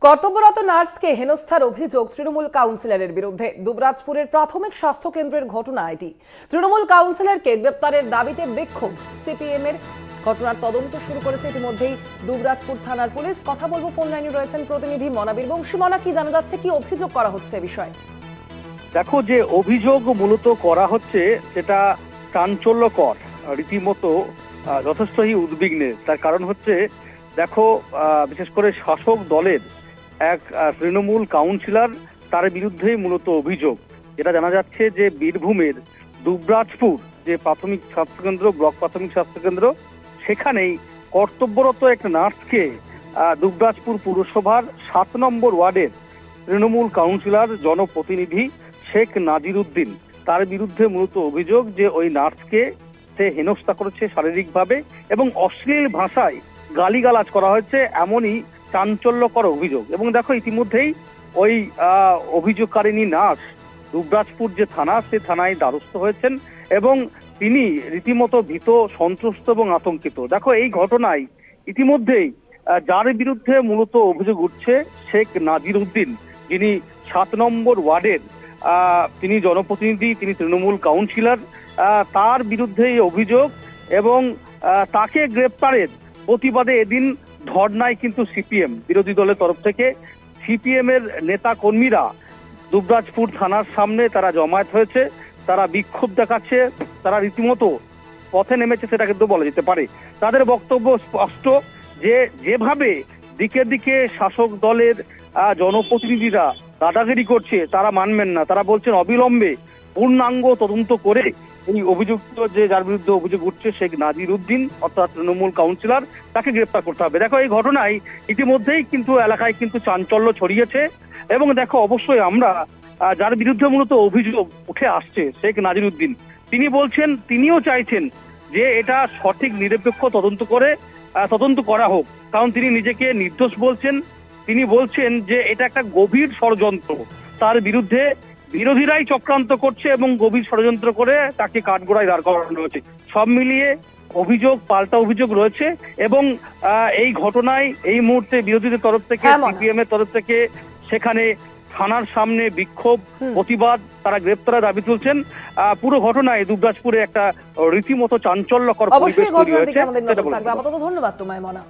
কর্তব্যরত নার্সকে হেনস্থার অভিযোগ তৃণমূল কাউন্সিলরের বিরুদ্ধে। দুবরাজপুরের প্রাথমিক স্বাস্থ্য কেন্দ্রের ঘটনা এটি। তৃণমূল কাউন্সিলরকে গ্রেপ্তারের দাবিতে বিক্ষোভ সিপিএম এর। ঘটনার তদন্ত শুরু করেছে ইতিমধ্যেই দুবরাজপুর থানার পুলিশ। কথা বলবো, ফোন লাইনে রয়েছেন প্রতিনিধি মনা বীরবংশী। মনা, কি জানা যাচ্ছে, কি অভিযোগ করা হচ্ছে এ বিষয়ে? দেখো, যে অভিযোগ মূলত করা হচ্ছে সেটা চাঞ্চল্যকর, রীতিমতো যথেষ্টই উদ্বিগ্নের। তার কারণ হচ্ছে, দেখো, বিশেষ করে শাসক দলের এক তৃণমূল কাউন্সিলর, তার বিরুদ্ধেই মূলত অভিযোগ। যেটা জানা যাচ্ছে যে বীরভূমের দুবরাজপুর যে প্রাথমিক স্বাস্থ্যকেন্দ্র, ব্লক প্রাথমিক স্বাস্থ্যকেন্দ্র, সেখানেই কর্তব্যরত এক নার্সকে দুবরাজপুর পুরসভার 7 নম্বর ওয়ার্ডের তৃণমূল কাউন্সিলর জনপ্রতিনিধি শেখ নাজিরউদ্দিন, তার বিরুদ্ধে মূলত অভিযোগ যে ওই নার্সকে সে হেনস্থা করেছে শারীরিকভাবে এবং অশ্লীল ভাষায় গালিগালাজ করা হয়েছে, এমনই চাঞ্চল্যকর অভিযোগ। এবং দেখো, ইতিমধ্যেই ওই অভিযোগকারিণী নার্স দুবরাজপুর যে থানা, সে থানায় দ্বারস্থ হয়েছেন এবং তিনি রীতিমতো ভীত, সন্ত্রস্ত এবং আতঙ্কিত। দেখো, এই ঘটনায় ইতিমধ্যেই যার বিরুদ্ধে মূলত অভিযোগ উঠছে, শেখ নাজিরউদ্দিন, যিনি 7 নম্বর ওয়ার্ডের তিনি জনপ্রতিনিধি, তিনি তৃণমূল কাউন্সিলর, তার বিরুদ্ধে এই অভিযোগ। এবং তাকে গ্রেপ্তারের প্রতিবাদে এদিন ধর্নায় কিন্তু সিপিএম, বিরোধী দলের তরফ থেকে সিপিএম এর নেতা কর্মীরা দুবরাজপুর থানার সামনে তারা জমায়েত হয়েছে, তারা বিক্ষোভ দেখাচ্ছে, তারা রীতিমতো পথে নেমেছে, সেটা কিন্তু বলা যেতে পারে। তাদের বক্তব্য স্পষ্ট যে যেভাবে দিকে দিকে শাসক দলের জনপ্রতিনিধিরা দাদাগিরি করছে, তারা মানবেন না। তারা বলছেন অবিলম্বে পূর্ণাঙ্গ তদন্ত করে এই অভিযুক্ত, যে যার বিরুদ্ধে অভিযোগ উঠছে শেখ নাজিরউদ্দিন অর্থাৎ তৃণমূল কাউন্সিলর, তাকে গ্রেপ্তার করতে হবে। দেখো, এই ঘটনায় ইতিমধ্যেই কিন্তু এলাকায় কিন্তু চাঞ্চল্য ছড়িয়েছে। এবং দেখো, অবশ্যই আমরা যার বিরুদ্ধে মূলত অভিযোগ উঠে আসছে শেখ নাজিরউদ্দিন, তিনি বলছেন, তিনিও চাইছেন যে এটা সঠিক নিরপেক্ষ তদন্ত করা হোক, কারণ তিনি নিজেকে নির্দোষ বলছেন। তিনি বলছেন যে এটা একটা গভীর ষড়যন্ত্র, তার বিরুদ্ধে বিরোধীরাই চক্রান্ত করছে এবং গভীর ষড়যন্ত্র করে তাকে কাঠগড়ায় দাঁড় করানো হয়েছে। সব মিলিয়ে অভিযোগ, পাল্টা অভিযোগ রয়েছে। এবং এই ঘটনায় এই মুহূর্তে বিরোধীদের তরফ থেকে, সিপিএম এর তরফ থেকে সেখানে থানার সামনে বিক্ষোভ, প্রতিবাদ, তারা গ্রেপ্তারের দাবি তুলছেন। পুরো ঘটনায় দুবরাজপুরে একটা রীতিমতো চাঞ্চল্যকর পরিবেশ তৈরি হয়েছে। ধন্যবাদ তোমায়, মনা।